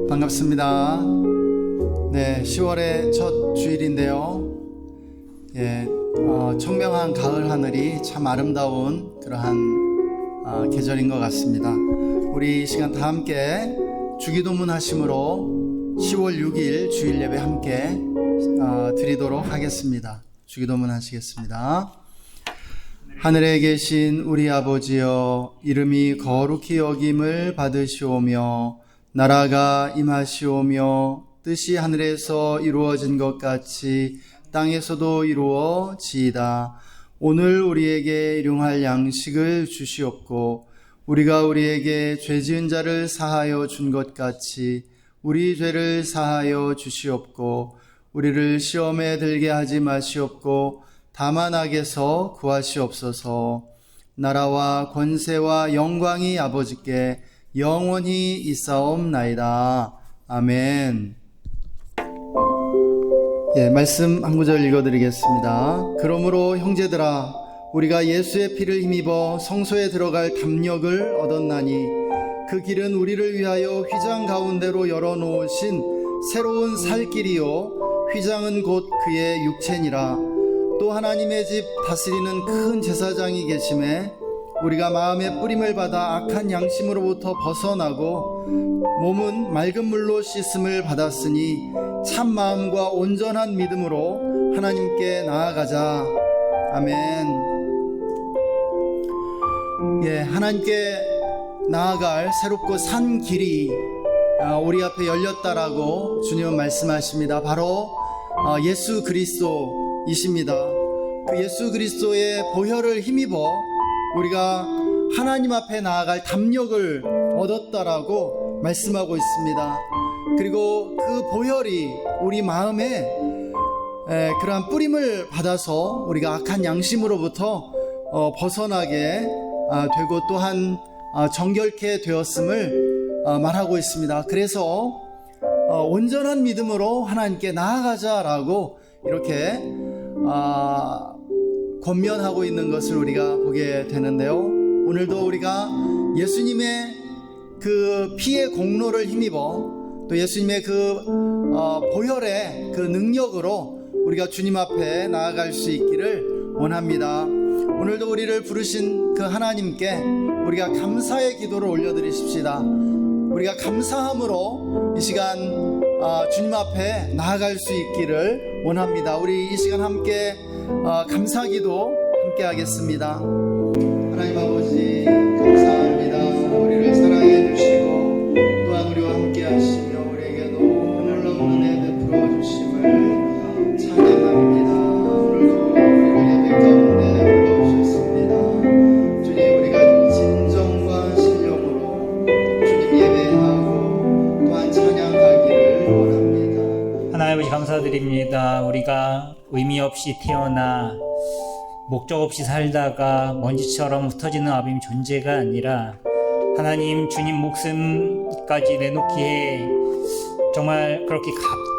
반갑습니다. 네, 10월의 첫 주일인데요. 청명한 가을 하늘이 참 아름다운 그러한 계절인 것 같습니다. 우리 이 시간 다 함께 주기도문 하심으로 10월 6일 주일 예배 함께 드리도록 하겠습니다. 주기도문 하시겠습니다. 하늘에 계신 우리 아버지여, 이름이 거룩히 여김을 받으시오며 나라가 임하시오며 뜻이 하늘에서 이루어진 것 같이 땅에서도 이루어지이다. 오늘 우리에게 일용할 양식을 주시옵고 우리가 우리에게 죄 지은 자를 사하여 준 것 같이 우리 죄를 사하여 주시옵고 우리를 시험에 들게 하지 마시옵고 다만 악에서 구하시옵소서. 나라와 권세와 영광이 아버지께 영원히 있사옵나이다. 아멘. 말씀 한 구절 읽어드리겠습니다. 그러므로 형제들아, 우리가 예수의 피를 힘입어 성소에 들어갈 담력을 얻었나니 그 길은 우리를 위하여 휘장 가운데로 열어놓으신 새로운 살 길이요 휘장은 곧 그의 육체니라. 또 하나님의 집 다스리는 큰 제사장이 계심에 우리가 마음의 뿌림을 받아 악한 양심으로부터 벗어나고 몸은 맑은 물로 씻음을 받았으니 참 마음과 온전한 믿음으로 하나님께 나아가자. 아멘. 하나님께 나아갈 새롭고 산 길이 우리 앞에 열렸다라고 주님은 말씀하십니다. 바로 예수 그리스도이십니다. 그 예수 그리스도의 보혈을 힘입어 우리가 하나님 앞에 나아갈 담력을 얻었다라고 말씀하고 있습니다. 그리고 그 보혈이 우리 마음에 그러한 뿌림을 받아서 우리가 악한 양심으로부터 벗어나게 되고 또한 정결케 되었음을 말하고 있습니다. 그래서 온전한 믿음으로 하나님께 나아가자라고 이렇게 권면하고 있는 것을 우리가 보게 되는데요. 오늘도 우리가 예수님의 그 피의 공로를 힘입어 또 예수님의 그 보혈의 그 능력으로 우리가 주님 앞에 나아갈 수 있기를 원합니다. 오늘도 우리를 부르신 그 하나님께 우리가 감사의 기도를 올려드리십시다. 우리가 감사함으로 이 시간 주님 앞에 나아갈 수 있기를 원합니다. 우리 이 시간 함께 감사기도 함께 하겠습니다. 하나님 아버지 감사합니다. 우리를 사랑해 주시고 또한 우리와 함께 하시며 우리에게 너무 놀라운 은혜 베풀어 주심을 찬양합니다. 오늘도 우리를 예배 가운데 불러주셨습니다. 주님, 우리가 진정과 신령으로 주님 예배하고 또한 찬양하기를 원합니다. 하나님 아버지 감사드립니다. 우리가 의미 없이 태어나 목적 없이 살다가 먼지처럼 흩어지는 아버님 존재가 아니라 하나님 주님 목숨까지 내놓기에 정말 그렇게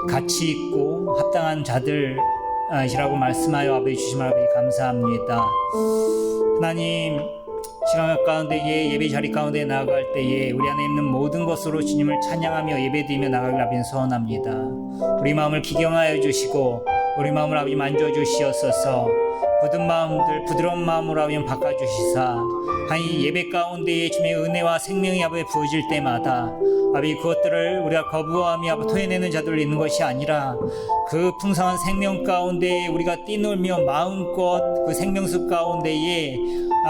가치 있고 합당한 자들이라고 말씀하여 아버지 주신 아버지 감사합니다. 하나님 시간 가운데에 예배 자리 가운데 나아갈 때에 우리 안에 있는 모든 것으로 주님을 찬양하며 예배드리며 나가길 아버지 소원합니다. 우리 마음을 기경하여 주시고 우리 마음을 아버지 만져주시옵소서. 굳은 마음들 부드러운 마음으로 아버지 바꿔주시사 하나님 예배 가운데에 주님의 은혜와 생명이 아버지 부어질 때마다 아버지 그것들을 우리가 거부하며 아버지 토해내는 자들 있는 것이 아니라 그 풍성한 생명 가운데 우리가 뛰놀며 마음껏 그 생명수 가운데에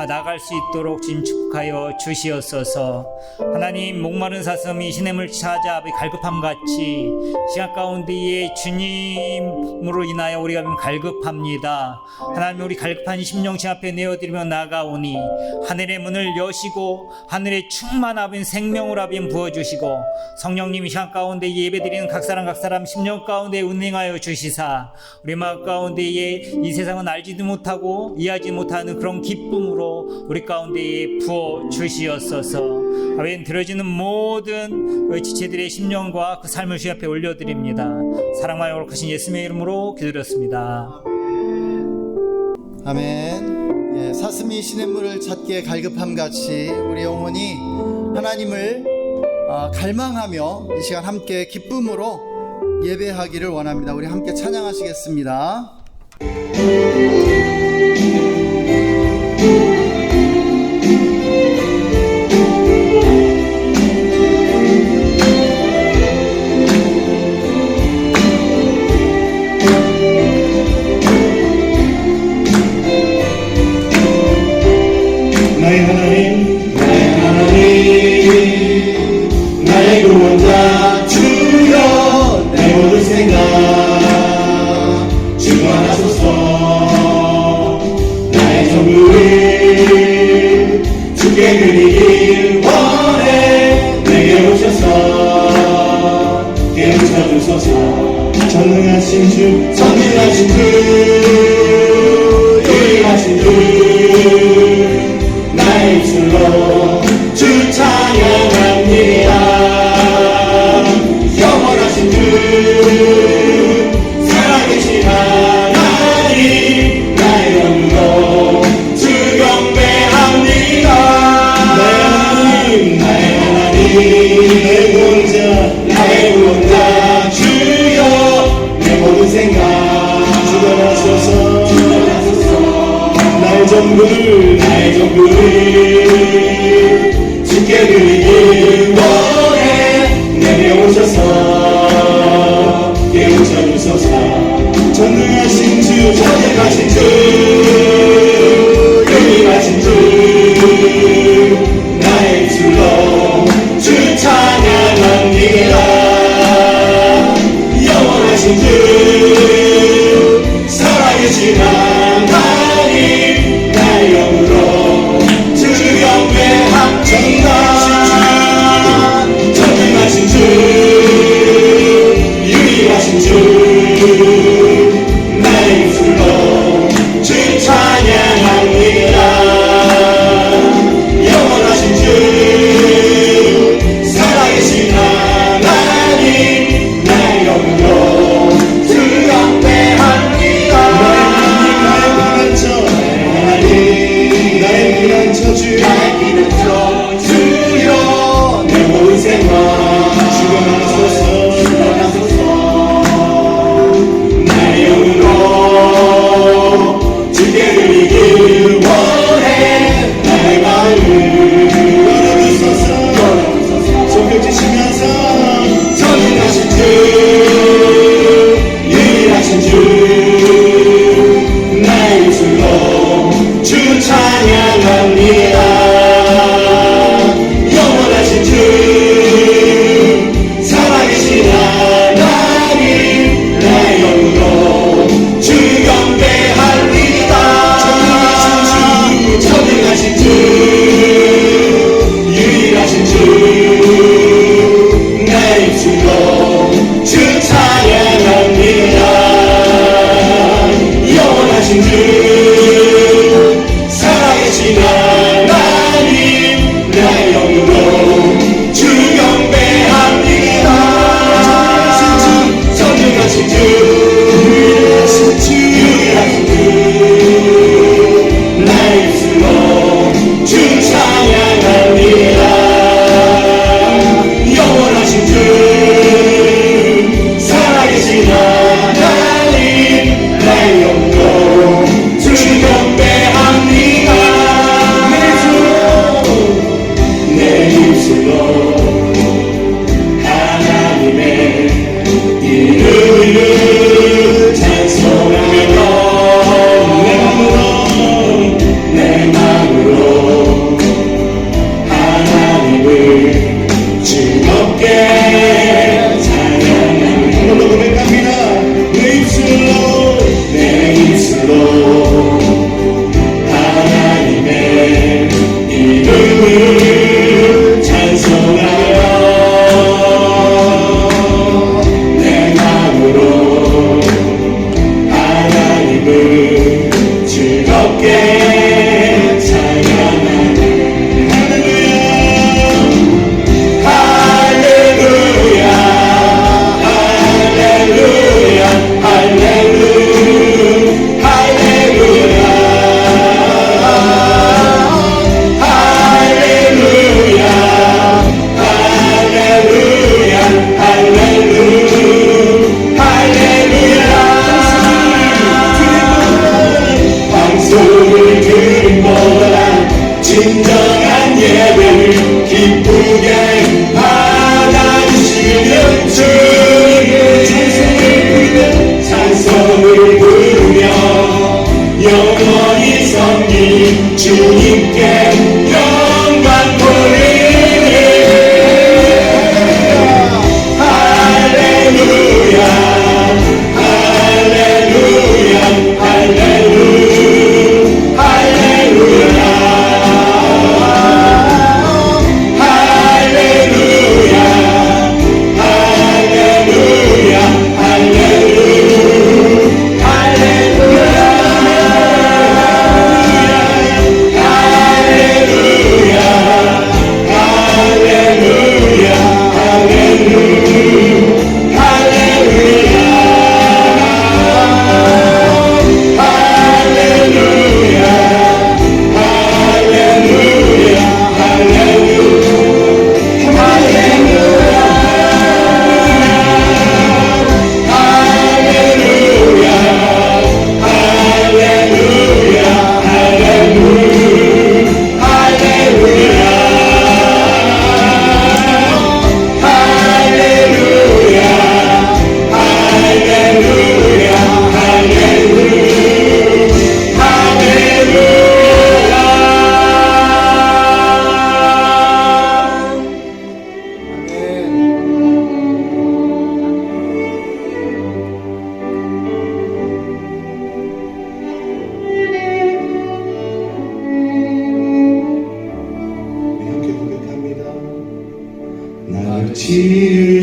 나갈 수 있도록 주님 축복하여 주시옵소서. 하나님 목마른 사슴이 시냇물 찾아 아버지 갈급함같이 시간 가운데에 주님으로 인하여 우리가 갈급합니다. 하나님 우리 갈급한 심령시 앞에 내어드리며 나아가오니 하늘의 문을 여시고 하늘의 충만한 생명을 아버지 부어주시고 성령님이 시간 가운데 예배드리는 각 사람 심령 가운데 운행하여 주시사 우리 마음 가운데에 이 세상은 알지도 못하고 이해하지 못하는 그런 기쁨으로 우리 가운데에 부어 주시옵소서. 아버지 들어지는 모든 지체들의 심령과 그 삶을 주 앞에 올려드립니다. 사랑하여 거룩하신 예수님의 이름으로 기도드렸습니다. 아멘. 사슴이 시냇물을 찾기에 갈급함같이 우리 영혼이 하나님을 갈망하며 이 시간 함께 기쁨으로 예배하기를 원합니다. 우리 함께 찬양하시겠습니다. 나의 하나님, 나의 구원자 주여, 내 모든 생각 주관하소서. 나의 전부를 주께 드리길 원해. 내게 오셔서 깨우쳐주소서. 전능하신 주, 전능하신 주, 유일하신 주, 나의 입술로 주 찬양합니다. 영원하신 주, 살아계신 하나님, 나의 영으로 주 경배합니다. 나의 하나님, 나의 구원자 주여, 내 모든 생각 주관하소서.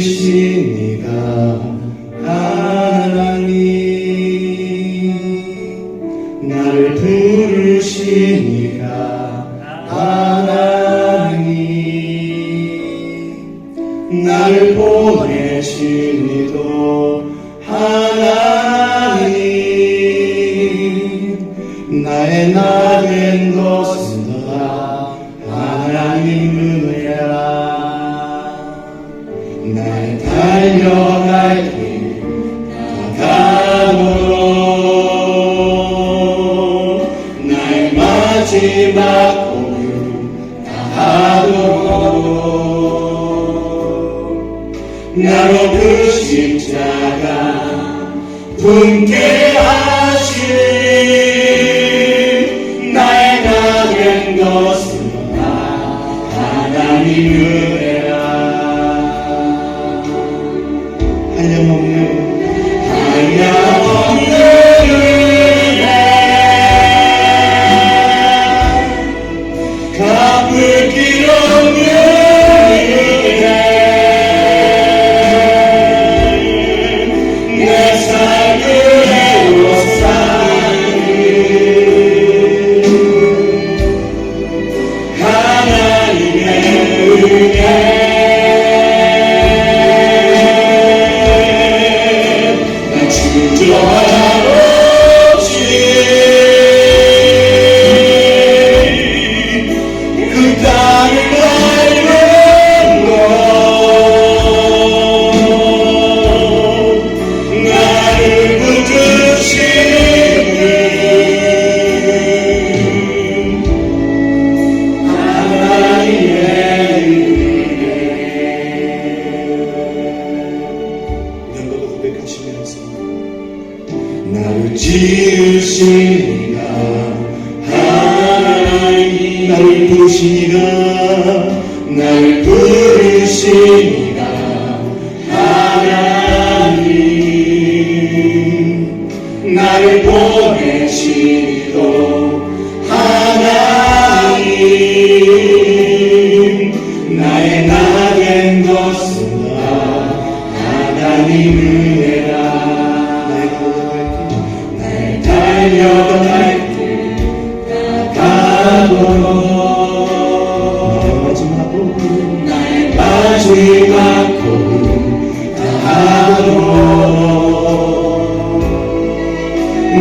지으신 이가 하나님, 나를 부르신 이가 하나님, 나를 보내신 이도 하나님, 나의 나 된 것은 다 하나님 은혜라. 나의 달려갈 길 다가도록, 나의 마지막 공유 다하도록, 나로 그 십자가 품게 하시니, 나의 나 된 것은 다 하나님 은혜라. 한량없는 은혜, 갚을 길 없는 은혜, 내 삶을 애워싸는 하나님의 은혜, 난 주저함 없이 그 땅을 밟은 것, 나를 붙드시는 하나님의 은혜. 너도 고백하시면서 나를 지으신 이가 하나님, 나를 부르신 이가, 나를 부르신 이가 하나님, 나를 보내신 이도 하나님, 나의 나 된 것은 다 하나님 은혜라. 나의 달려갈 길 다가도록, 나의 마지막 고음 다하도록,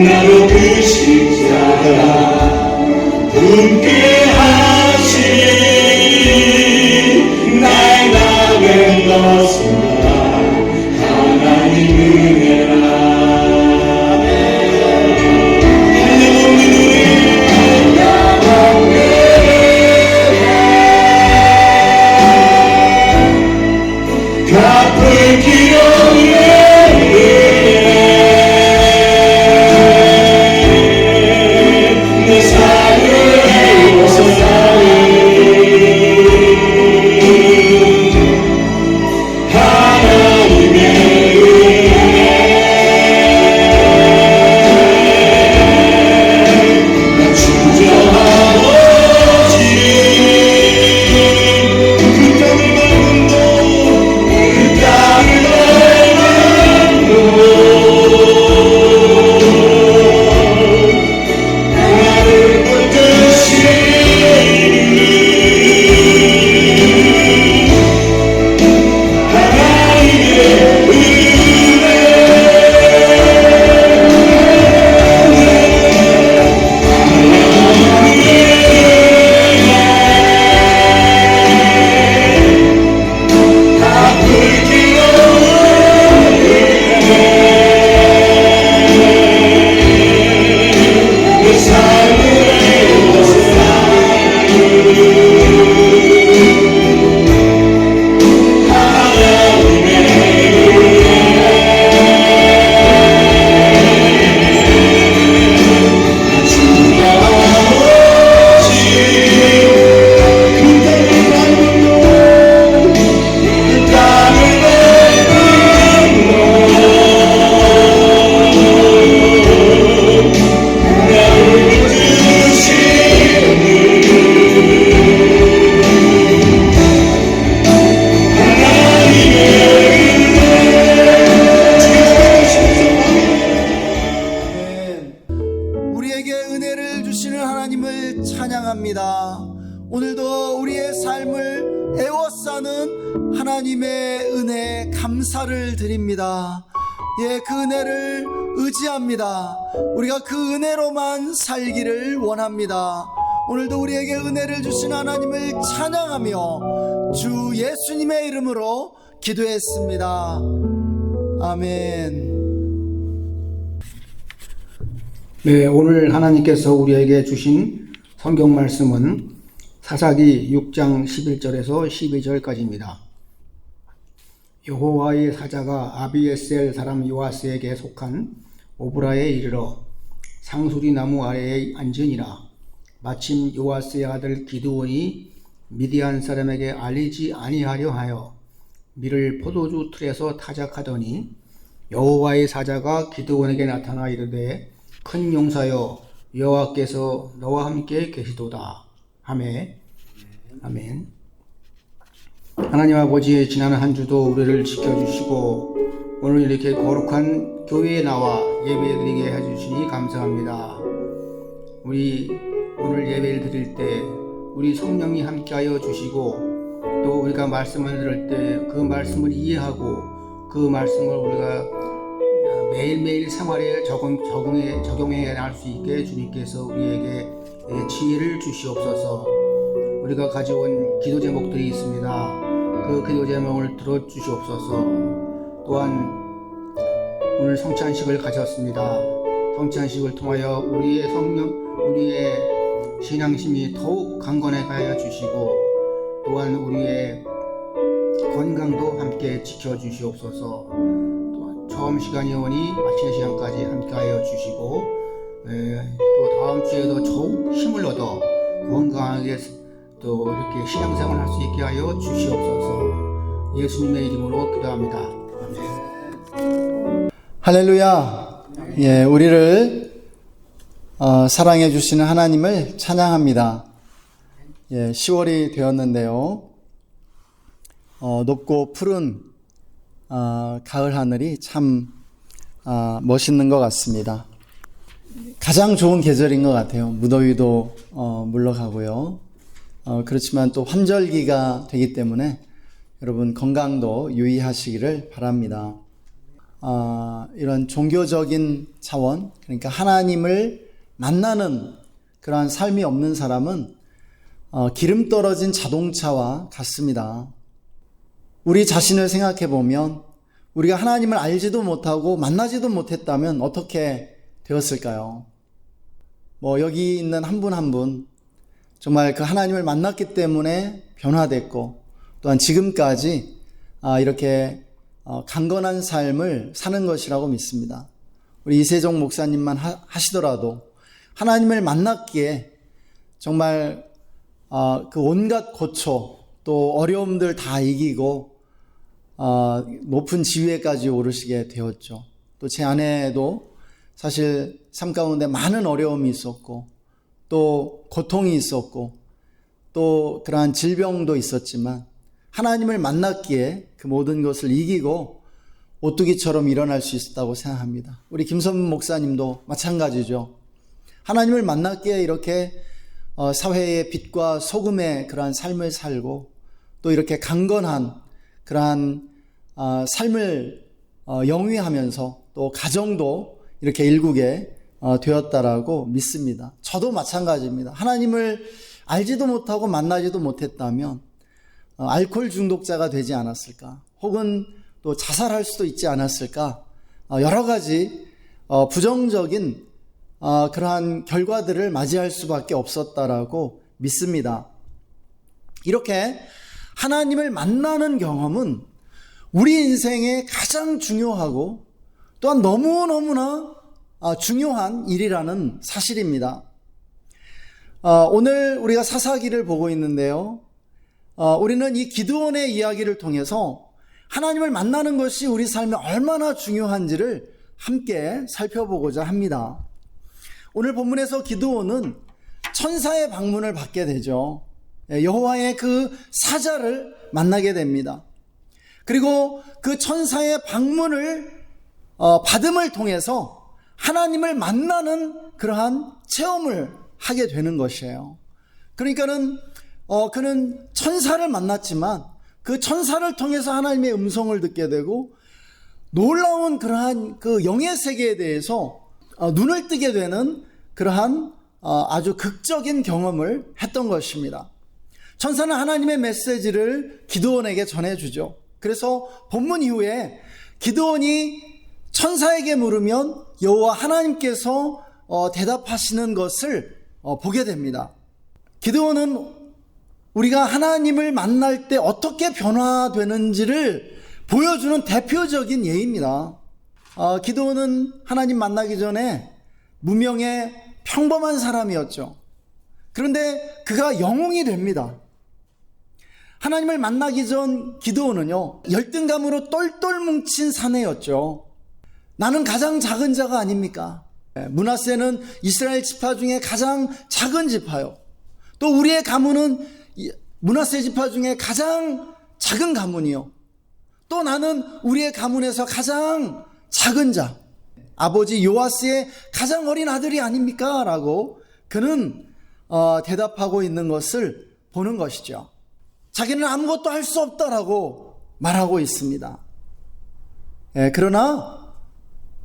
나로 그 십자가 품게 하시니, 나의 나 된 것은 다 하나님 은혜라. 한량없는 은혜, 갚을 길 없는 내 삶을 애워싸는 하나님의 은혜, 난 주저함 없이 그 땅을 밟은 것, 그 땅을 밟은 은혜에 감사를 드립니다. 예, 그 은혜를 의지합니다. 우리가 그 은혜로만 살기를 원합니다. 오늘도 우리에게 은혜를 주신 하나님을 찬양하며 주 예수님의 이름으로 기도했습니다. 아멘. 네, 오늘 하나님께서 우리에게 주신 성경 말씀은 사사기 6장 11절에서 12절까지입니다. 여호와의 사자가 아비에셀 사람 요아스에게 속한 오브라에 이르러 상수리 나무 아래에 앉으니라. 마침 요아스의 아들 기드온이 미디안 사람에게 알리지 아니하려 하여 밀을 포도주 틀에서 타작하더니 여호와의 사자가 기드온에게 나타나 이르되 큰 용사여 여호와께서 너와 함께 계시도다 하매. 아멘. 하나님 아버지, 지난 한 주도 우리를 지켜주시고 오늘 이렇게 거룩한 교회에 나와 예배드리게 해주시니 감사합니다. 우리 오늘 예배를 드릴 때 우리 성령이 함께하여 주시고 또 우리가 말씀을 들을 때 그 말씀을 이해하고 그 말씀을 우리가 매일매일 생활에 적용해 나갈 수 있게 주님께서 우리에게 지혜를 주시옵소서. 우리가 가져온 기도 제목들이 있습니다. 그 기도 제목을 들어주시옵소서. 또한 오늘 성찬식을 가졌습니다. 성찬식을 통하여 우리의 신앙심이 더욱 강건하게 하여 주시고 또한 우리의 건강도 함께 지켜주시옵소서. 또한 처음 시간이 오니 마치는 시간까지 함께하여 주시고 또 다음 주에도 더욱 힘을 얻어 건강하게 또 이렇게 신앙생활을 할 수 있게 하여 주시옵소서. 예수님의 이름으로 기도합니다. 아멘. 할렐루야. 예, 우리를 사랑해 주시는 하나님을 찬양합니다. 예, 10월이 되었는데요. 높고 푸른 가을 하늘이 참 멋있는 것 같습니다. 가장 좋은 계절인 것 같아요. 무더위도 물러가고요. 그렇지만 또 환절기가 되기 때문에 여러분 건강도 유의하시기를 바랍니다. 이런 종교적인 차원, 그러니까 하나님을 만나는 그러한 삶이 없는 사람은 기름 떨어진 자동차와 같습니다. 우리 자신을 생각해 보면 우리가 하나님을 알지도 못하고 만나지도 못했다면 어떻게 되었을까요? 여기 있는 한 분 한 분 정말 그 하나님을 만났기 때문에 변화됐고 또한 지금까지 이렇게 강건한 삶을 사는 것이라고 믿습니다. 우리 이세종 목사님만 하시더라도 하나님을 만났기에 정말 그 온갖 고초 또 어려움들 다 이기고 높은 지위에까지 오르시게 되었죠. 또 제 아내도 사실 삶 가운데 많은 어려움이 있었고 또 고통이 있었고 또 그러한 질병도 있었지만 하나님을 만났기에 그 모든 것을 이기고 오뚜기처럼 일어날 수 있었다고 생각합니다. 우리 김선문 목사님도 마찬가지죠. 하나님을 만났기에 이렇게 사회의 빛과 소금의 그러한 삶을 살고 또 이렇게 강건한 그러한 삶을 영위하면서 또 가정도 이렇게 일구게 되었다라고 믿습니다. 저도 마찬가지입니다. 하나님을 알지도 못하고 만나지도 못했다면 알코올 중독자가 되지 않았을까? 혹은 또 자살할 수도 있지 않았을까? 여러 가지 부정적인 그러한 결과들을 맞이할 수밖에 없었다라고 믿습니다. 이렇게 하나님을 만나는 경험은 우리 인생에 가장 중요하고 또한 너무너무나 중요한 일이라는 사실입니다. 오늘 우리가 사사기를 보고 있는데요. 우리는 이 기드온의 이야기를 통해서 하나님을 만나는 것이 우리 삶에 얼마나 중요한지를 함께 살펴보고자 합니다. 오늘 본문에서 기드온은 천사의 방문을 받게 되죠. 여호와의 그 사자를 만나게 됩니다. 그리고 그 천사의 방문을 받음을 통해서 하나님을 만나는 그러한 체험을 하게 되는 것이에요. 그러니까는 그는 천사를 만났지만 그 천사를 통해서 하나님의 음성을 듣게 되고 놀라운 그러한 그 영의 세계에 대해서 눈을 뜨게 되는 그러한 아주 극적인 경험을 했던 것입니다. 천사는 하나님의 메시지를 기드온에게 전해주죠. 그래서 본문 이후에 기드온이 천사에게 물으면 여호와 하나님께서 대답하시는 것을 보게 됩니다. 기드온은 우리가 하나님을 만날 때 어떻게 변화되는지를 보여주는 대표적인 예입니다. 기드온은 하나님 만나기 전에 무명의 평범한 사람이었죠. 그런데 그가 영웅이 됩니다. 하나님을 만나기 전 기드온은요, 열등감으로 똘똘 뭉친 사내였죠. 나는 가장 작은 자가 아닙니까? 므낫세는 이스라엘 지파 중에 가장 작은 지파요. 또 우리의 가문은 므낫세 지파 중에 가장 작은 가문이요. 또 나는 우리의 가문에서 가장 작은 자, 아버지 요아스의 가장 어린 아들이 아닙니까? 라고 그는 대답하고 있는 것을 보는 것이죠. 자기는 아무것도 할 수 없다라고 말하고 있습니다. 그러나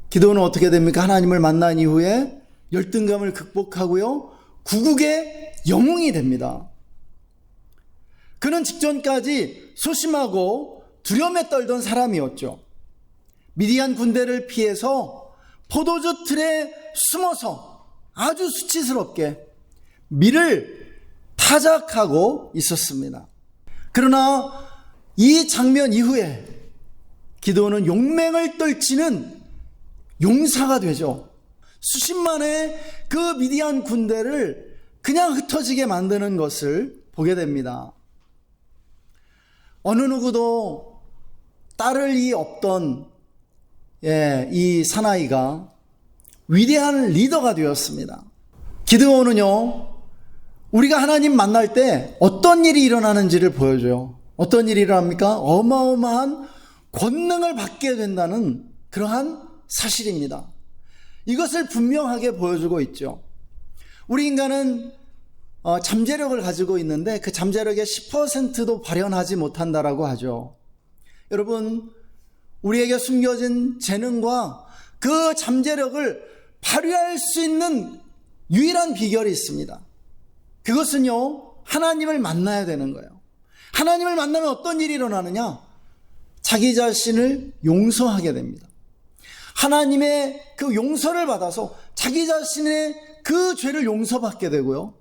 기드온은 어떻게 됩니까? 하나님을 만난 이후에 열등감을 극복하고요, 구국의 영웅이 됩니다. 그는 직전까지 소심하고 두려움에 떨던 사람이었죠. 미디안 군대를 피해서 포도주 틀에 숨어서 아주 수치스럽게 밀을 타작하고 있었습니다. 그러나 이 장면 이후에 기드온은 용맹을 떨치는 용사가 되죠. 수십만의 그 미디안 군대를 그냥 흩어지게 만드는 것을 보게 됩니다. 어느 누구도 따를 이 없던 이 사나이가 위대한 리더가 되었습니다. 기드온은요, 우리가 하나님 만날 때 어떤 일이 일어나는지를 보여줘요. 어떤 일이 일어납니까? 어마어마한 권능을 받게 된다는 그러한 사실입니다. 이것을 분명하게 보여주고 있죠. 우리 인간은 잠재력을 가지고 있는데 그 잠재력의 10%도 발현하지 못한다라고 하죠. 여러분, 우리에게 숨겨진 재능과 그 잠재력을 발휘할 수 있는 유일한 비결이 있습니다. 그것은요, 하나님을 만나야 되는 거예요. 하나님을 만나면 어떤 일이 일어나느냐? 자기 자신을 용서하게 됩니다. 하나님의 그 용서를 받아서 자기 자신의 그 죄를 용서받게 되고요.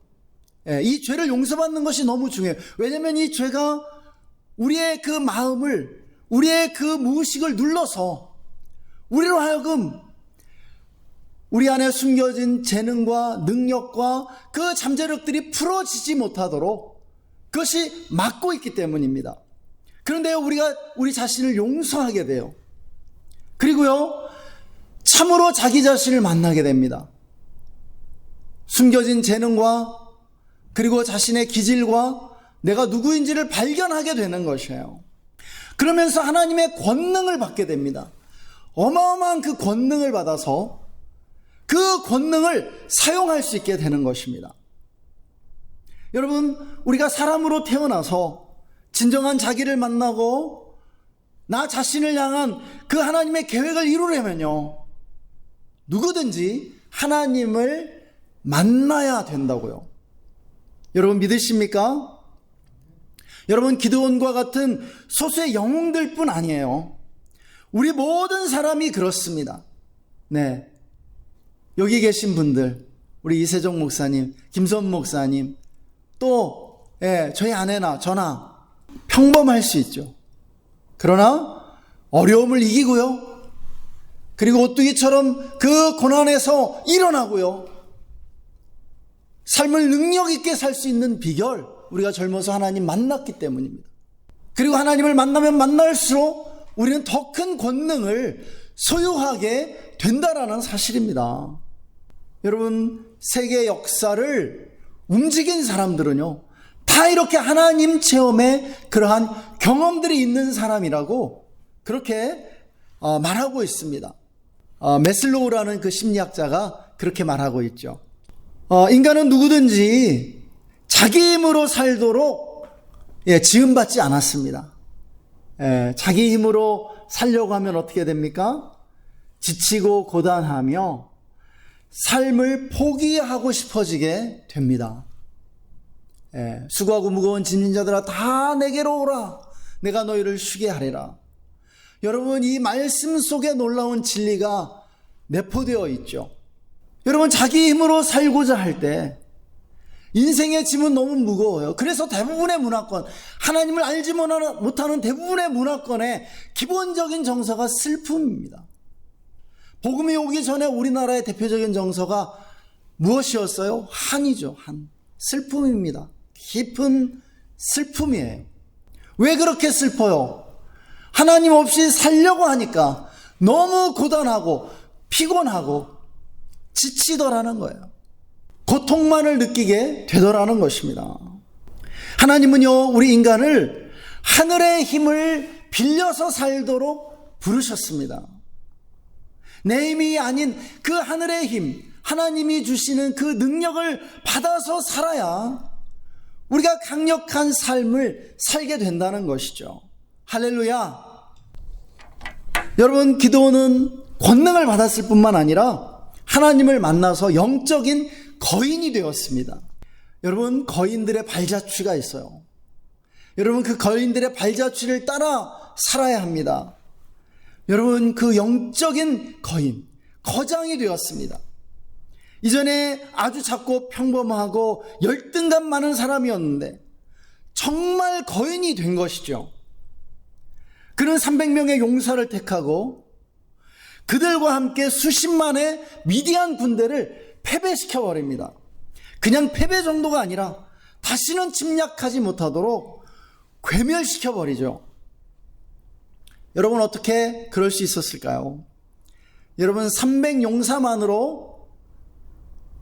이 죄를 용서받는 것이 너무 중요해요. 왜냐하면 이 죄가 우리의 그 마음을, 우리의 그 무의식을 눌러서 우리로 하여금 우리 안에 숨겨진 재능과 능력과 그 잠재력들이 풀어지지 못하도록 그것이 막고 있기 때문입니다. 그런데 우리가 우리 자신을 용서하게 돼요. 그리고요, 참으로 자기 자신을 만나게 됩니다. 숨겨진 재능과 그리고 자신의 기질과 내가 누구인지를 발견하게 되는 것이에요. 그러면서 하나님의 권능을 받게 됩니다. 어마어마한 그 권능을 받아서 그 권능을 사용할 수 있게 되는 것입니다. 여러분, 우리가 사람으로 태어나서 진정한 자기를 만나고 나 자신을 향한 그 하나님의 계획을 이루려면요, 누구든지 하나님을 만나야 된다고요. 여러분 믿으십니까? 여러분, 기드온과 같은 소수의 영웅들 뿐 아니에요. 우리 모든 사람이 그렇습니다. 네. 여기 계신 분들, 우리 이세종 목사님, 김선 목사님, 또 저희 아내나 저나 평범할 수 있죠. 그러나 어려움을 이기고요, 그리고 오뚜기처럼 그 고난에서 일어나고요, 삶을 능력 있게 살 수 있는 비결, 우리가 젊어서 하나님 만났기 때문입니다. 그리고 하나님을 만나면 만날수록 우리는 더 큰 권능을 소유하게 된다라는 사실입니다. 여러분, 세계 역사를 움직인 사람들은요, 다 이렇게 하나님 체험에 그러한 경험들이 있는 사람이라고 그렇게 말하고 있습니다. 메슬로우라는 그 심리학자가 그렇게 말하고 있죠. 인간은 누구든지 자기 힘으로 살도록 지음받지 않았습니다. 자기 힘으로 살려고 하면 어떻게 됩니까? 지치고 고단하며 삶을 포기하고 싶어지게 됩니다. 수고하고 무거운 짐진 자들아 다 내게로 오라. 내가 너희를 쉬게 하리라. 여러분, 이 말씀 속에 놀라운 진리가 내포되어 있죠. 여러분, 자기 힘으로 살고자 할 때 인생의 짐은 너무 무거워요. 그래서 대부분의 문화권, 하나님을 알지 못하는 대부분의 문화권의 기본적인 정서가 슬픔입니다. 복음이 오기 전에 우리나라의 대표적인 정서가 무엇이었어요? 한이죠. 한. 슬픔입니다. 깊은 슬픔이에요. 왜 그렇게 슬퍼요? 하나님 없이 살려고 하니까 너무 고단하고 피곤하고 지치더라는 거예요. 고통만을 느끼게 되더라는 것입니다. 하나님은요, 우리 인간을 하늘의 힘을 빌려서 살도록 부르셨습니다. 내 힘이 아닌 그 하늘의 힘, 하나님이 주시는 그 능력을 받아서 살아야 우리가 강력한 삶을 살게 된다는 것이죠. 할렐루야. 여러분, 기드온은 권능을 받았을 뿐만 아니라 하나님을 만나서 영적인 거인이 되었습니다. 여러분, 거인들의 발자취가 있어요. 여러분, 그 거인들의 발자취를 따라 살아야 합니다. 여러분, 그 영적인 거인, 거장이 되었습니다. 이전에 아주 작고 평범하고 열등감 많은 사람이었는데 정말 거인이 된 것이죠. 그는 300명의 용사를 택하고 그들과 함께 수십만의 미디안 군대를 패배시켜버립니다. 그냥 패배 정도가 아니라 다시는 침략하지 못하도록 괴멸시켜버리죠. 여러분, 어떻게 그럴 수 있었을까요? 여러분, 300용사만으로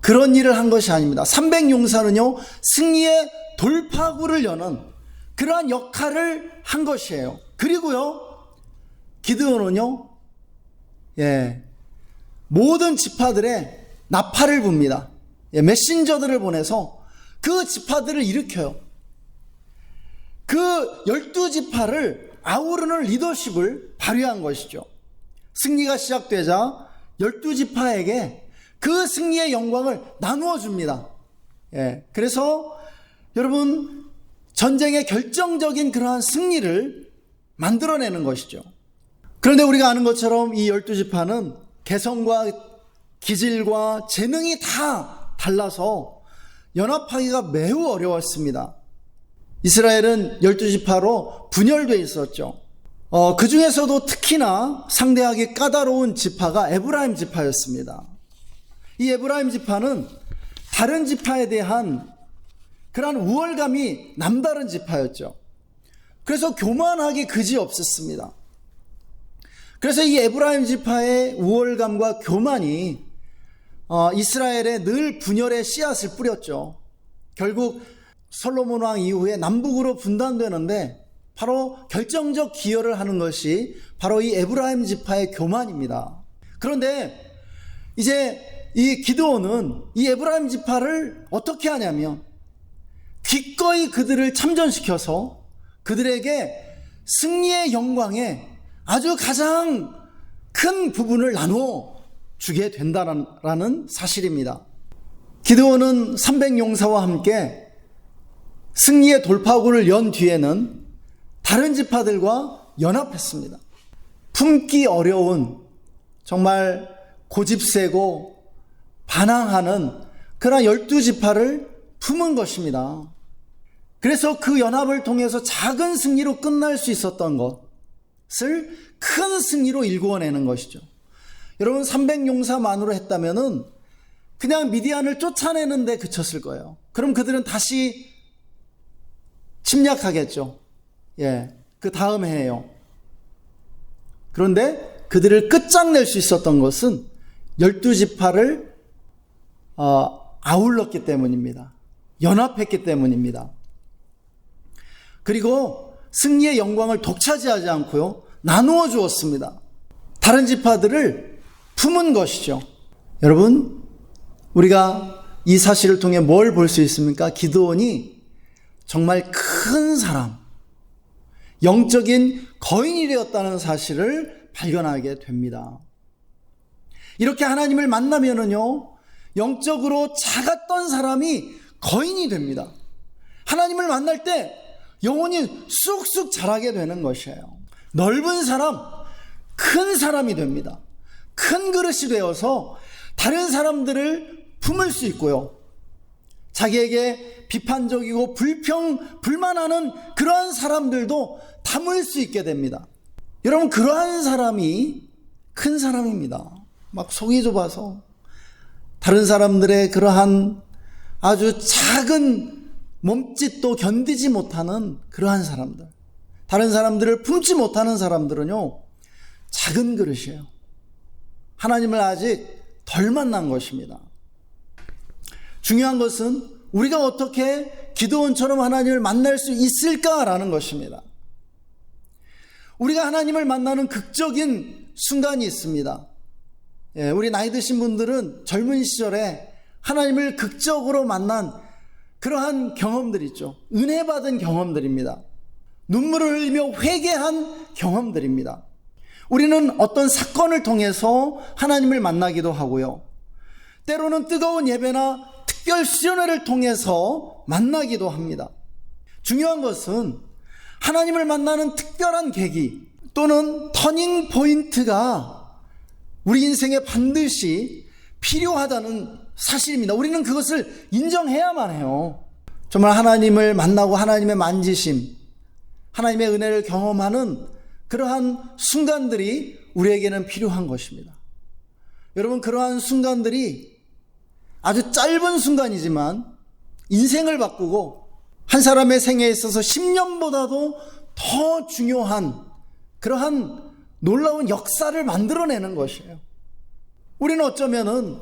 그런 일을 한 것이 아닙니다. 300용사는요, 승리의 돌파구를 여는 그러한 역할을 한 것이에요. 그리고요, 기드온은요, 모든 지파들의 나팔을 붑니다. 메신저들을 보내서 그 지파들을 일으켜요. 그 12지파를 아우르는 리더십을 발휘한 것이죠. 승리가 시작되자 12지파에게 그 승리의 영광을 나누어 줍니다. 그래서 여러분, 전쟁의 결정적인 그러한 승리를 만들어내는 것이죠. 그런데 우리가 아는 것처럼 이 12지파는 개성과 기질과 재능이 다 달라서 연합하기가 매우 어려웠습니다. 이스라엘은 12지파로 분열되어 있었죠. 그 중에서도 특히나 상대하기 까다로운 지파가 에브라임 지파였습니다. 이 에브라임 지파는 다른 지파에 대한 그러한 우월감이 남다른 지파였죠. 그래서 교만하기 그지없었습니다. 그래서 이 에브라임 지파의 우월감과 교만이 이스라엘에 늘 분열의 씨앗을 뿌렸죠. 결국 솔로몬 왕 이후에 남북으로 분단되는데 바로 결정적 기여를 하는 것이 바로 이 에브라임 지파의 교만입니다. 그런데 이제 이 기드온은 이 에브라임 지파를 어떻게 하냐면 기꺼이 그들을 참전시켜서 그들에게 승리의 영광에 아주 가장 큰 부분을 나누어 주게 된다는 사실입니다. 기드온은 300용사와 함께 승리의 돌파구를 연 뒤에는 다른 지파들과 연합했습니다. 품기 어려운, 정말 고집세고 반항하는 그러한 12지파를 품은 것입니다. 그래서 그 연합을 통해서 작은 승리로 끝날 수 있었던 것을 큰 승리로 일구어내는 것이죠. 여러분, 300용사만으로 했다면은 그냥 미디안을 쫓아내는데 그쳤을 거예요. 그럼 그들은 다시 침략하겠죠. 그 다음 해에요. 그런데 그들을 끝장낼 수 있었던 것은 12지파를 아울렀기 때문입니다. 연합했기 때문입니다. 그리고 승리의 영광을 독차지하지 않고요, 나누어 주었습니다. 다른 지파들을 품은 것이죠. 여러분, 우리가 이 사실을 통해 뭘 볼 수 있습니까? 기드온이 정말 큰 사람, 영적인 거인이 되었다는 사실을 발견하게 됩니다. 이렇게 하나님을 만나면은요, 영적으로 작았던 사람이 거인이 됩니다. 하나님을 만날 때 영혼이 쑥쑥 자라게 되는 것이에요. 넓은 사람, 큰 사람이 됩니다. 큰 그릇이 되어서 다른 사람들을 품을 수 있고요. 자기에게 비판적이고 불만하는 그러한 사람들도 담을 수 있게 됩니다. 여러분, 그러한 사람이 큰 사람입니다. 막 속이 좁아서 다른 사람들의 그러한 아주 작은 몸짓도 견디지 못하는 그러한 사람들, 다른 사람들을 품지 못하는 사람들은요, 작은 그릇이에요. 하나님을 아직 덜 만난 것입니다. 중요한 것은 우리가 어떻게 기드온처럼 하나님을 만날 수 있을까라는 것입니다. 우리가 하나님을 만나는 극적인 순간이 있습니다. 우리 나이 드신 분들은 젊은 시절에 하나님을 극적으로 만난 그러한 경험들이 있죠. 은혜 받은 경험들입니다. 눈물을 흘리며 회개한 경험들입니다. 우리는 어떤 사건을 통해서 하나님을 만나기도 하고요. 때로는 뜨거운 예배나 특별 수련회를 통해서 만나기도 합니다. 중요한 것은 하나님을 만나는 특별한 계기 또는 터닝 포인트가 우리 인생에 반드시 필요하다는 사실입니다. 우리는 그것을 인정해야만 해요. 정말 하나님을 만나고 하나님의 만지심, 하나님의 은혜를 경험하는 그러한 순간들이 우리에게는 필요한 것입니다. 여러분, 그러한 순간들이 아주 짧은 순간이지만 인생을 바꾸고 한 사람의 생애에 있어서 10년보다도 더 중요한 그러한 놀라운 역사를 만들어내는 것이에요. 우리는 어쩌면은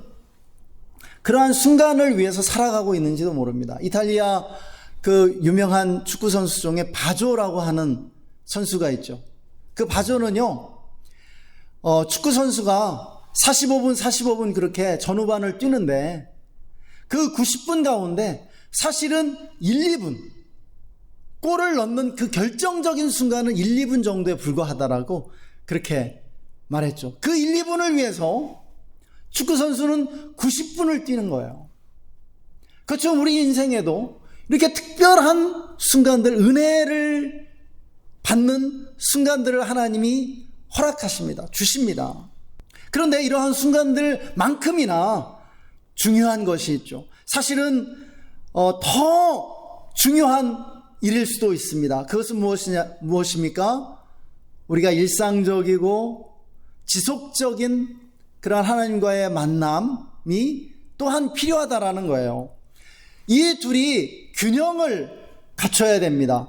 그러한 순간을 위해서 살아가고 있는지도 모릅니다. 이탈리아 그 유명한 축구 선수 중에 바조라고 하는 선수가 있죠. 그 바조는요, 축구 선수가 45분 그렇게 전후반을 뛰는데 그 90분 가운데 사실은 1, 2분 골을 넣는 그 결정적인 순간은 1, 2분 정도에 불과하다라고 그렇게 말했죠. 그 1, 2분을 위해서 축구 선수는 90분을 뛰는 거예요. 그렇죠. 우리 인생에도 이렇게 특별한 순간들, 은혜를 받는 순간들을 하나님이 허락하십니다. 주십니다. 그런데 이러한 순간들만큼이나 중요한 것이 있죠. 사실은 더 중요한 일일 수도 있습니다. 그것은 무엇입니까? 우리가 일상적이고 지속적인 그러한 하나님과의 만남이 또한 필요하다라는 거예요. 이 둘이 균형을 갖춰야 됩니다.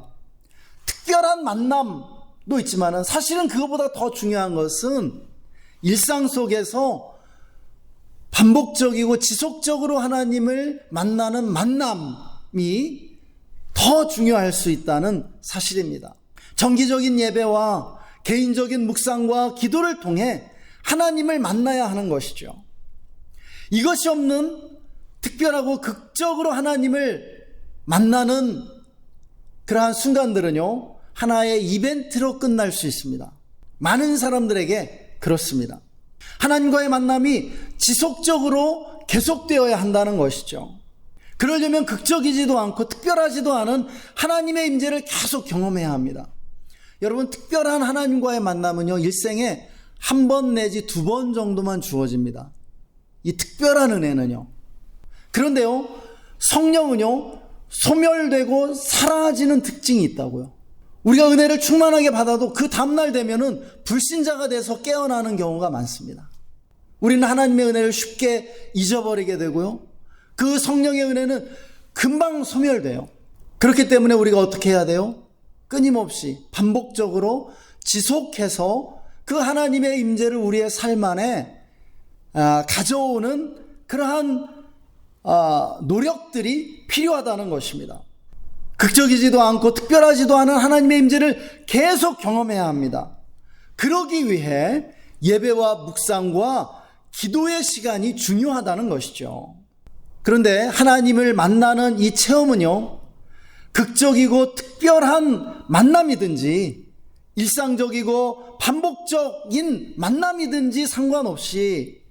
특별한 만남도 있지만 사실은 그것보다 더 중요한 것은 일상 속에서 반복적이고 지속적으로 하나님을 만나는 만남이 더 중요할 수 있다는 사실입니다. 정기적인 예배와 개인적인 묵상과 기도를 통해 하나님을 만나야 하는 것이죠. 이것이 없는 특별하고 극적으로 하나님을 만나는 그러한 순간들은요, 하나의 이벤트로 끝날 수 있습니다. 많은 사람들에게 그렇습니다. 하나님과의 만남이 지속적으로 계속되어야 한다는 것이죠. 그러려면 극적이지도 않고 특별하지도 않은 하나님의 임재를 계속 경험해야 합니다. 여러분, 특별한 하나님과의 만남은요, 일생에 한 번 내지 2번 정도만 주어집니다. 이 특별한 은혜는요. 그런데요, 성령은요, 소멸되고 사라지는 특징이 있다고요. 우리가 은혜를 충만하게 받아도 그 다음날 되면은 불신자가 돼서 깨어나는 경우가 많습니다. 우리는 하나님의 은혜를 쉽게 잊어버리게 되고요. 그 성령의 은혜는 금방 소멸돼요. 그렇기 때문에 우리가 어떻게 해야 돼요? 끊임없이 반복적으로 지속해서 그 하나님의 임재를 우리의 삶 안에 가져오는 그러한 노력들이 필요하다는 것입니다. 극적이지도 않고 특별하지도 않은 하나님의 임재를 계속 경험해야 합니다. 그러기 위해 예배와 묵상과 기도의 시간이 중요하다는 것이죠. 그런데 하나님을 만나는 이 체험은요, 극적이고 특별한 만남이든지 일상적이고 반복적인 만남이든지 상관없이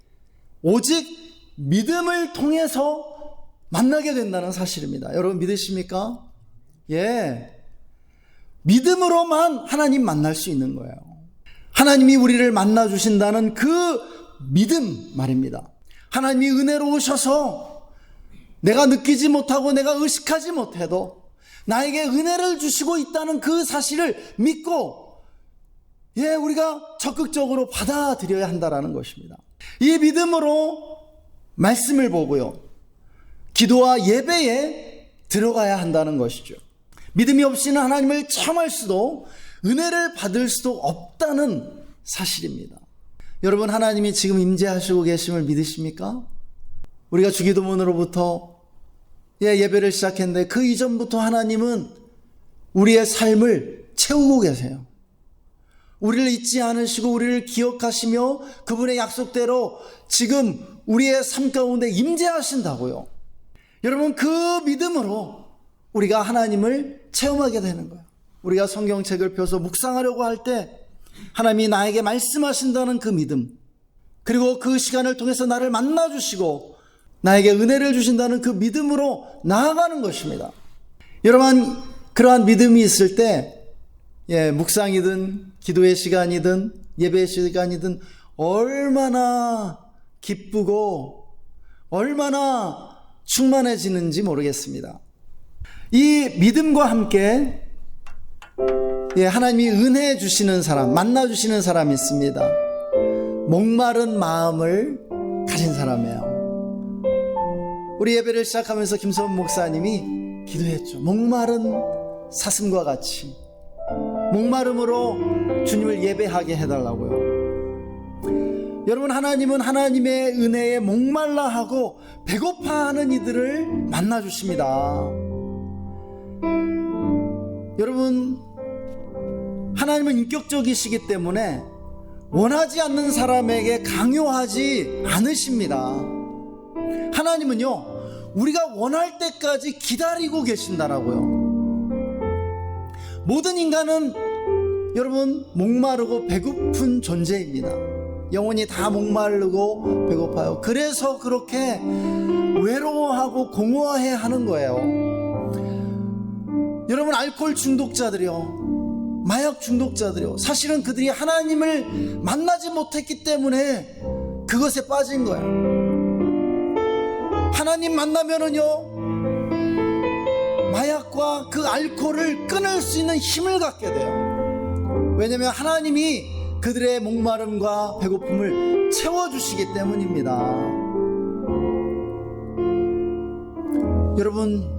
오직 믿음을 통해서 만나게 된다는 사실입니다. 여러분 믿으십니까? 예. 믿음으로만 하나님 만날 수 있는 거예요. 하나님이 우리를 만나 주신다는 그 믿음 말입니다. 하나님이 은혜로우셔서 내가 느끼지 못하고 내가 의식하지 못해도 나에게 은혜를 주시고 있다는 그 사실을 믿고 우리가 적극적으로 받아들여야 한다는 것입니다. 이 믿음으로 말씀을 보고요, 기도와 예배에 들어가야 한다는 것이죠. 믿음이 없이는 하나님을 체험할 수도 은혜를 받을 수도 없다는 사실입니다. 여러분, 하나님이 지금 임재하시고 계심을 믿으십니까? 우리가 주기도문으로부터 예배를 시작했는데 그 이전부터 하나님은 우리의 삶을 채우고 계세요. 우리를 잊지 않으시고 우리를 기억하시며 그분의 약속대로 지금 우리의 삶 가운데 임재하신다고요. 여러분, 그 믿음으로 우리가 하나님을 체험하게 되는 거예요. 우리가 성경책을 펴서 묵상하려고 할 때 하나님이 나에게 말씀하신다는 그 믿음, 그리고 그 시간을 통해서 나를 만나주시고 나에게 은혜를 주신다는 그 믿음으로 나아가는 것입니다. 여러분, 그러한 믿음이 있을 때 묵상이든 기도의 시간이든 예배의 시간이든 얼마나 기쁘고 얼마나 충만해지는지 모르겠습니다. 이 믿음과 함께 하나님이 은혜 주시는 사람, 만나 주시는 사람이 있습니다. 목마른 마음을 가진 사람이에요. 우리 예배를 시작하면서 김서원 목사님이 기도했죠. 목마른 사슴과 같이 목마름으로 주님을 예배하게 해달라고요. 여러분, 하나님은 하나님의 은혜에 목말라 하고 배고파하는 이들을 만나 주십니다. 여러분, 하나님은 인격적이시기 때문에 원하지 않는 사람에게 강요하지 않으십니다. 하나님은요, 우리가 원할 때까지 기다리고 계신다라고요. 모든 인간은 여러분 목마르고 배고픈 존재입니다. 영혼이 다 목마르고 배고파요. 그래서 그렇게 외로워하고 공허해 하는 거예요. 여러분, 알코올 중독자들이요, 마약 중독자들이요, 사실은 그들이 하나님을 만나지 못했기 때문에 그것에 빠진 거예요. 하나님 만나면은요, 마약과 그 알코올을 끊을 수 있는 힘을 갖게 돼요. 왜냐하면 하나님이 그들의 목마름과 배고픔을 채워주시기 때문입니다. 여러분,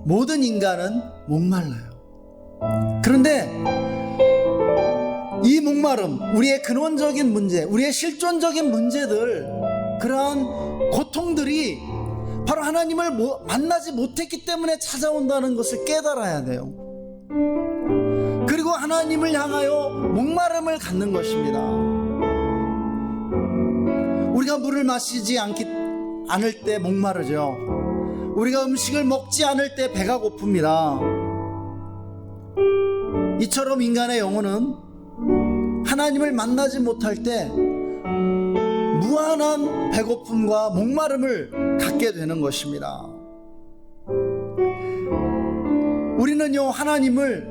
모든 인간은 목말라요. 그런데 이 목마름, 우리의 근원적인 문제, 우리의 실존적인 문제들, 그러한 고통들이 바로 하나님을 만나지 못했기 때문에 찾아온다는 것을 깨달아야 돼요. 그리고 하나님을 향하여 목마름을 갖는 것입니다. 우리가 물을 마시지 않을 때 목마르죠. 우리가 음식을 먹지 않을 때 배가 고픕니다. 이처럼 인간의 영혼은 하나님을 만나지 못할 때 무한한 배고픔과 목마름을 갖게 되는 것입니다. 우리는요, 하나님을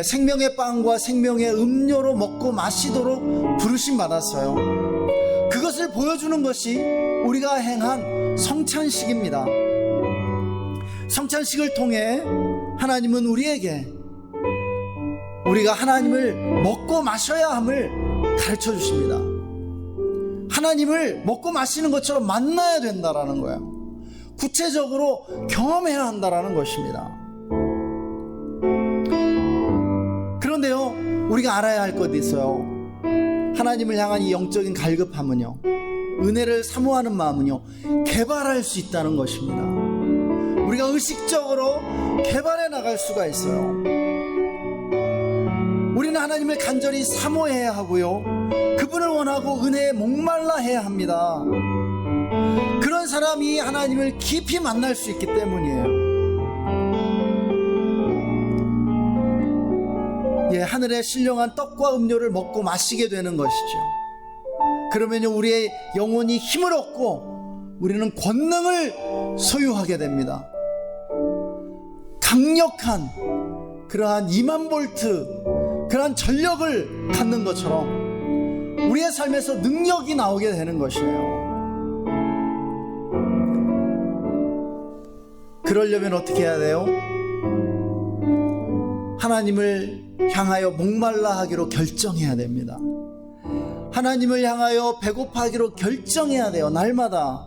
생명의 빵과 생명의 음료로 먹고 마시도록 부르심 받았어요. 그것을 보여주는 것이 우리가 행한 성찬식입니다. 성찬식을 통해 하나님은 우리에게 우리가 하나님을 먹고 마셔야 함을 가르쳐 주십니다. 하나님을 먹고 마시는 것처럼 만나야 된다라는 거예요. 구체적으로 경험해야 한다라는 것입니다. 그런데요, 우리가 알아야 할 것이 있어요. 하나님을 향한 이 영적인 갈급함은요, 은혜를 사모하는 마음은요, 개발할 수 있다는 것입니다. 우리가 의식적으로 개발해 나갈 수가 있어요. 우리는 하나님을 간절히 사모해야 하고요, 그분을 원하고 은혜에 목말라 해야 합니다. 그런 사람이 하나님을 깊이 만날 수 있기 때문이에요. 하늘의 신령한 떡과 음료를 먹고 마시게 되는 것이죠. 그러면요, 우리의 영혼이 힘을 얻고 우리는 권능을 소유하게 됩니다. 강력한 그러한 2만 볼트, 그러한 전력을 갖는 것처럼 우리의 삶에서 능력이 나오게 되는 것이에요. 그러려면 어떻게 해야 돼요? 하나님을 향하여 목말라 하기로 결정해야 됩니다. 하나님을 향하여 배고파하기로 결정해야 돼요. 날마다.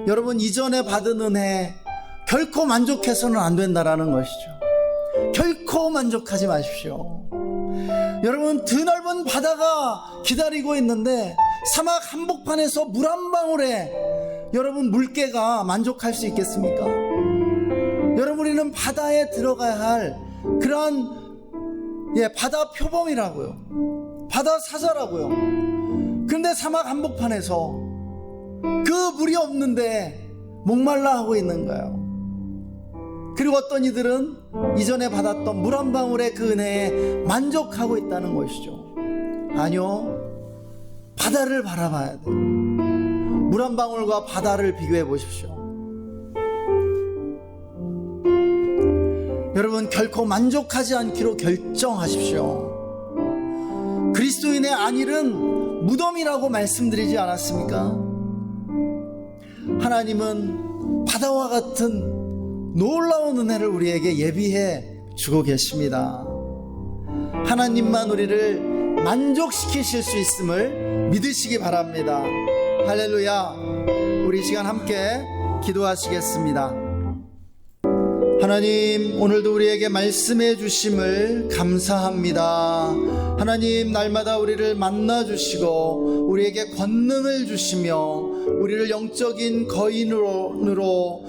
여러분, 이전에 받은 은혜 결코 만족해서는 안 된다라는 것이죠. 결코 만족하지 마십시오. 여러분, 드넓은 바다가 기다리고 있는데 사막 한복판에서 물 한 방울에 여러분 물개가 만족할 수 있겠습니까? 여러분, 우리는 바다에 들어가야 할 그러한 바다 표범이라고요. 바다 사자라고요. 그런데 사막 한복판에서 그 물이 없는데 목말라 하고 있는 거예요. 그리고 어떤 이들은 이전에 받았던 물 한 방울의 그 은혜에 만족하고 있다는 것이죠. 아니요, 바다를 바라봐야 돼요. 물 한 방울과 바다를 비교해 보십시오. 여러분, 결코 만족하지 않기로 결정하십시오. 그리스도인의 안일은 무덤이라고 말씀드리지 않았습니까? 하나님은 바다와 같은 놀라운 은혜를 우리에게 예비해 주고 계십니다. 하나님만 우리를 만족시키실 수 있음을 믿으시기 바랍니다. 할렐루야. 우리 이 시간 함께 기도하시겠습니다. 하나님, 오늘도 우리에게 말씀해 주심을 감사합니다. 하나님, 날마다 우리를 만나 주시고 우리에게 권능을 주시며 우리를 영적인 거인으로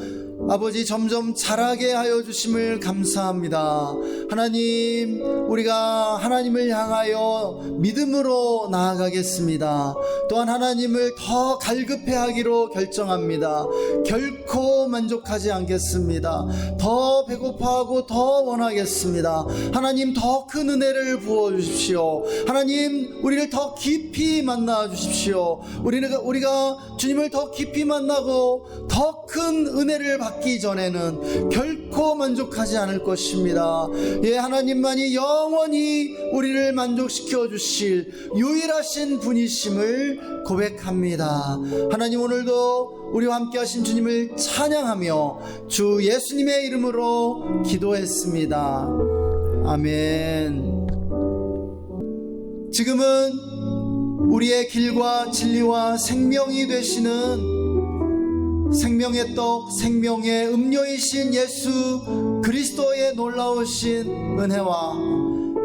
아버지 점점 자라게 하여 주심을 감사합니다. 하나님, 우리가 하나님을 향하여 믿음으로 나아가겠습니다. 또한 하나님을 더 갈급해 하기로 결정합니다. 결코 만족하지 않겠습니다. 더 배고파하고 더 원하겠습니다. 하나님, 더 큰 은혜를 부어주십시오. 하나님, 우리를 더 깊이 만나 주십시오. 우리가 주님을 더 깊이 만나고 더 큰 은혜를 받기 전에는 결코 만족하지 않을 것입니다. 하나님만이 영원히 우리를 만족시켜 주실 유일하신 분이심을 고백합니다. 하나님, 오늘도 우리와 함께 하신 주님을 찬양하며 주 예수님의 이름으로 기도했습니다. 아멘. 지금은 우리의 길과 진리와 생명이 되시는 생명의 떡, 생명의 음료이신 예수 그리스도의 놀라우신 은혜와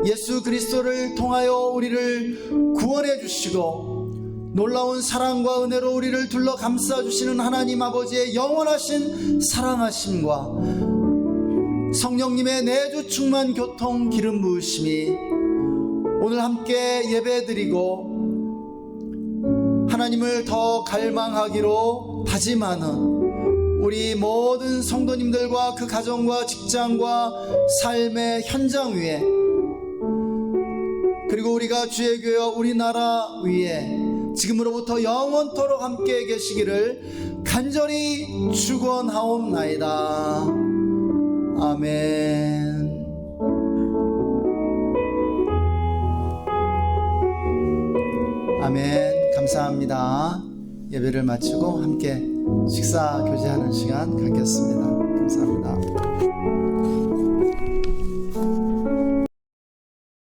예수 그리스도를 통하여 우리를 구원해 주시고 놀라운 사랑과 은혜로 우리를 둘러 감싸 주시는 하나님 아버지의 영원하신 사랑하심과 성령님의 내주 충만 교통 기름 부으심이 오늘 함께 예배드리고 하나님을 더 갈망하기로 다짐하는 우리 모든 성도님들과 그 가정과 직장과 삶의 현장 위에, 그리고 우리가 주의 교회와 우리나라 위에 지금으로부터 영원토록 함께 계시기를 간절히 축원하옵나이다. 아멘. 아멘. 감사합니다. 예배를 마치고 함께 식사 교제하는 시간 갖겠습니다. 감사합니다.